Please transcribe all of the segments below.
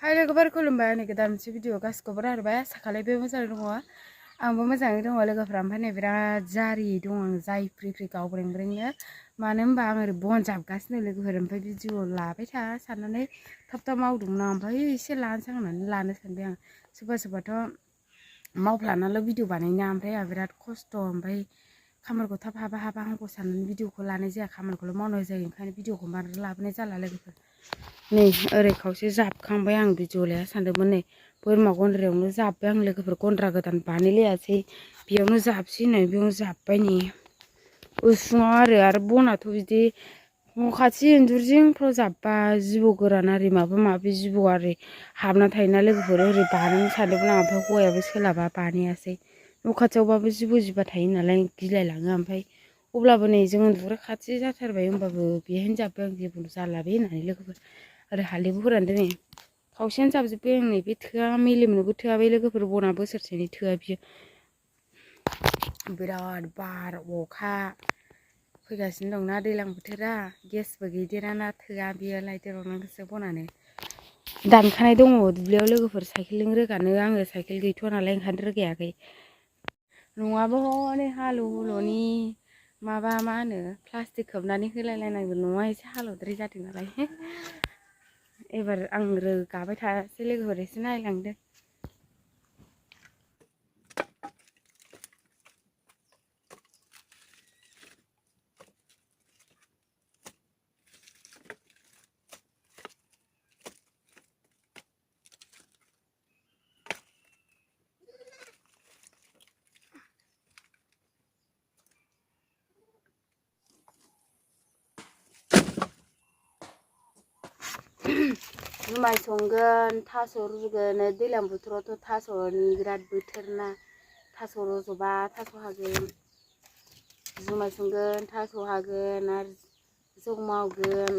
Hai लोगोफोर खुलुमबाय नै गोदान मोनसे भिडिअ गासिखौबो रायबाय आसा खालामो मोजाङै दङ आंबो मोजाङै दङ लोगोफोरा ओमफ्राय नै बिराद जारि दं आं जाय फ्रि फ्रि गावब्रेंब्रेंनो मानो होनबा आं ओरै बन जाबगासिनो लोगोफोर ओमफ्राय भिडिअ लाबाय था साननानै थाब थाब मावदोंमोन आं ओमफ्राय एसे लानोसै होननानै लानो सानबाय आं सोरबा सोरबाथ' मावफ्लानाल' भिडिअ बानायना ओमफ्राय आंहा बिराद खस्थ' ओमफ्राय खामानिखौ थाब हाबा हांगौ साननानै भिडिअखौ लानाय जाया खामानिखौल' मावनाय जायो ओंखायनो भिडिअखौ बांद्राय लाबोनाय जाला लोगोफोर नै ओरै खावसे जाबखांबाय आं भिडिअ लाया सानदोंमोन नै बोरमा गन्द्रायावनो जाब्बाय आं लोगोफोर गन्द्रा गोदान बानायलायासै बेयावनो जाबसै होननानै बेयावनो जाब्बाय नै उसुङाव आरो बनाथ' बिदि न' खाथि इन्जुर जिंफ्राव जाब्बा जिबौ गोरान आरि माबा माबि जिबौ आरि हाबना थायोना लोगोफोर ओरै बानायनो सानदोंमोन आं ओमफ्राय हौवायाबो सोलाबा बानायासै न' खाथियावबाबो जिबौ जिबा थायो नालाय गिलायलाङो ओमफ्राय अब्लाबो नै जों उन्दुग्रा खाथि जाथारबाय होमबाबो बेहायनो जाब्बाय आं जेबो जाला बे होननानै लोगोफोर आरो हालदैबो फोरानदों नै खावसेयानो जाबजोब्बाय आं नै बे थोआ मेलेमनोबो थोआ बे लोगोफोर बना बोसोरसेनि थोआ बियो बिराद बार अखा फैगासिनो दंना दैज्लां बोथोरा गेसबो गैदेराना थोआ बियो लायदेरबावनांगौसो बनानो दानखानाय दङ दुब्लियाव लोगोफोर साइकेलजों रोगानो आङो साइकेल गैथ'वा नालाय ओंखायनो रोगायाखै नङाबो हनै हालु हुलुनि माबा मा होनो प्लास्टिक खोबनानै होलायलायनांगौ न'आ एसे हालौद्राय जादों नालाय एबार आं रोगाबाय थासै लोगोफोर एसे नायलांदो जुमाय संगोन थास' रुगोन दैज्लां बोथोरावथ' थास'नि बिराद बोथोर ना थास' रज'बा थास' हागोन जुमाय संगोन थास' हागोन आरो जौ मावगोन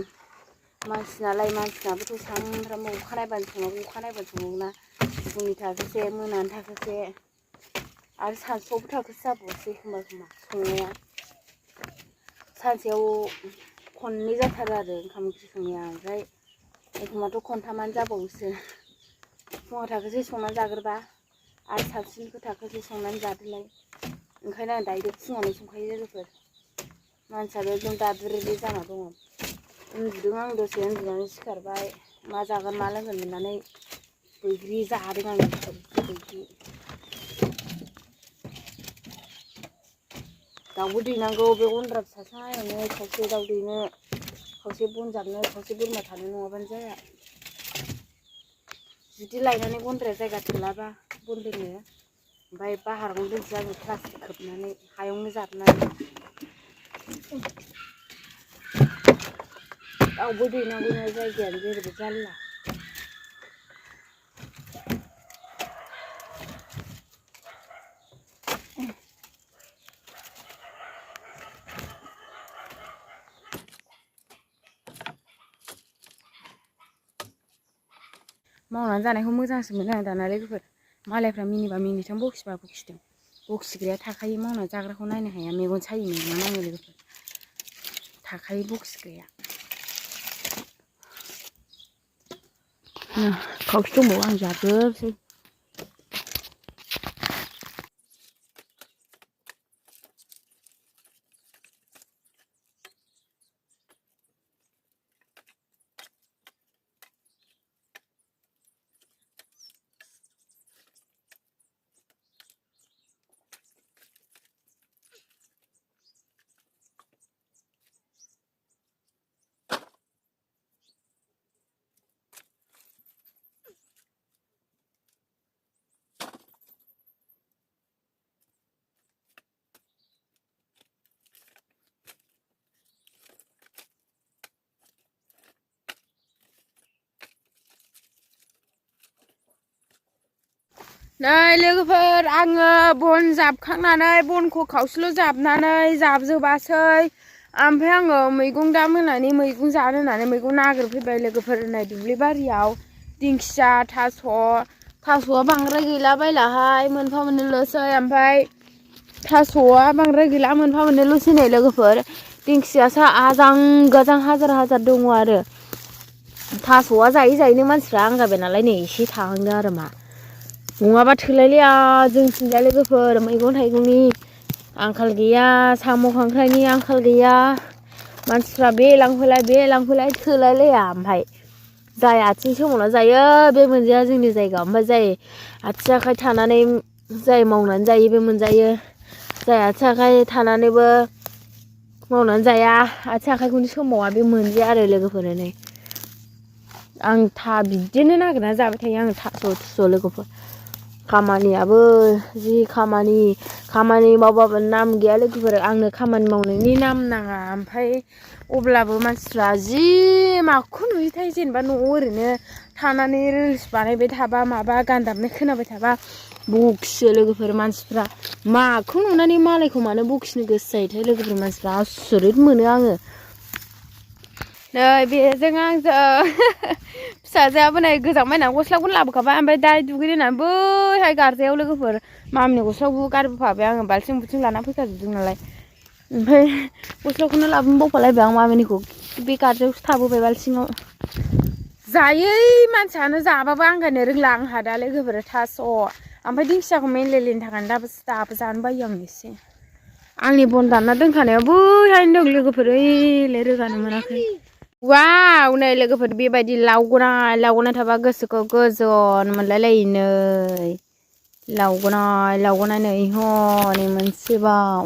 मानसिनाबोथ' सानफ्रामबो अखा नायबानो सङो ना फुंनि थाखोसे मोनानि थाखोसे आरो सानसुआवबो थाखोसे जाबावसै एखमबा संनाया सानसेयाव खननै जाथारो आरो ओंखाम ओंख्रि संनाया ओमफ्राय एखमबाथ' खनथामानो जाबावोसो फुङाव थाखोसे संनानै जाग्रोबा आरो सानसुनिखौ थाखोसे संनानै जादोलाय ओंखायनो आं डाइरेक्ट फुङावनो संखायो लोगोफोर मानसियाबो एकदम दादुरिरे जाना दङ उन्दुदों आं दसे उन्दुनानै सिखारबाय मा जागोन मा लोंगोन मोननानै बैग्रि जादों आं बैग्रि दाउबो दैनांगौ बे गन्द्रा फिसा सायावनो खावसे दाउ दैनो खावसे बन जाबनो खावसे बोरमा थानो नङाबानो जाया जुदि लायनानै गन्द्राया जायगा थोलाबा बन दोननो ओमफ्राय बाहारावनो दोनसै आङो प्लास्टिक खोबनानै हायावनो जाबनानै दाउबो दैनांगौना जायगायानो जेरैबो जारला मावनानै जानायखौ मोजांसो मोनो आं दाना लोगोफोर मालायफ्रा मिनिबा मिनिथों बखिबा बखिथों बखिग्राया थाखायो मावनानै जाग्राखौ नायनो हाया मेगन सायो मेगना नाङो लोगोफोर थाखायो बखिग्राया खावसे दंबावो आं जाजोबसै नै लोगोफोर आङो बन जाबखांनानै बनखौ खावसेल' जाबनानै जाबजोबासै ओमफ्राय आङो मैगं दा मोनानि मैगं जानो होननानै मैगं नागिरफैबाय लोगोफोर नै दुब्लि बारियाव दिंखिया थास'आ बांद्राय गैला बायलाहाय मोनफा मोननैल'सै ओमफ्राय थास'आ बांद्राय गैला मोनफा मोननैल'सै नै लोगोफोर दिंखियासो आजां गाजां हाजार हाजार दङ आरो थास'आ जायै जायैनो मानसिफ्रा आंगायबाय नालाय नै एसे थाहांदों आरो मा नङाबा थोलायलाया जोंथिंजाय लोगोफोर मैगं थाइगंनि आंखाल गैया साम' खांख्राइनि आंखाल गैया मानसिफ्रा बे लांफैलाय थोलायलाया ओमफ्राय जाय आथिं सोमावना जायो बे मोनजाया जोंनि जायगायाव ओमफ्राय जाय आथिं आखाइ थानानै जाय मावनानै जायो बे मोनजायो जाय आथिं आखाइ थानानैबो मावनानै जाया आथिं आखाइखौनो सोमावा बे मोनजाया आरो लोगोफोर नै आं बिदिनो नागिरना जाबाय थायो आं थास' लोगोफोर खामानियाबो जि खामानि मावबाबो नाम गैया लोगोफोर आंनो खामानि मावनायनि नाम नाङा ओमफ्राय अब्लाबो मानसिफ्रा जि माखौ नुयोथाय जेनेबा न'आव ओरैनो थानानै रिल्स बानायबाय थाबा माबा गान दामनाय खोनाबाय थाबा बखियो लोगोफोर मानसिफ्रा माखौ नुनानै मालायखौ मानो बखिनो गोसो जायोथाय लोगोफोर मानसिफ्रा आसुरित मोनो आङो नै बेजों आंजों फिसाजोआबो नै गोजांबायनानै गस्लाखौनो लाबोखाबाय ओमफ्राय दा दुगैनो होननानै बैहाय गारजायाव लोगोफोर मामिनि गस्लाखौबो गारबोफाबाय आङो बाल्थिं बुल्थिं लाना फैखाजोबदों नालाय ओमफ्राय गस्लाखौनो लाबोनो बावफालायबाय आं मामिनिखौ बे गारजायावसो थाबोबाय बाल्थिङाव जायै मानसियानो जाबाबो आंगायनो रोंला आंहा दा लोगोफोर थास' ओमफ्राय दिंखियाखौ मेनलेलिनि थाखायनो दाबो जानो बायो आं एसे आंनि बन दानना दोनखानायाव बैहायनो दं लोगोफोर ओइलाय रोगानो मोनाखै वाव नै लोगोफोर बेबायदि लावगनाय थाबा गोसोखौ गोजोन मोनलाय लायो नै लावगनाय नै हनै मोनसेबाव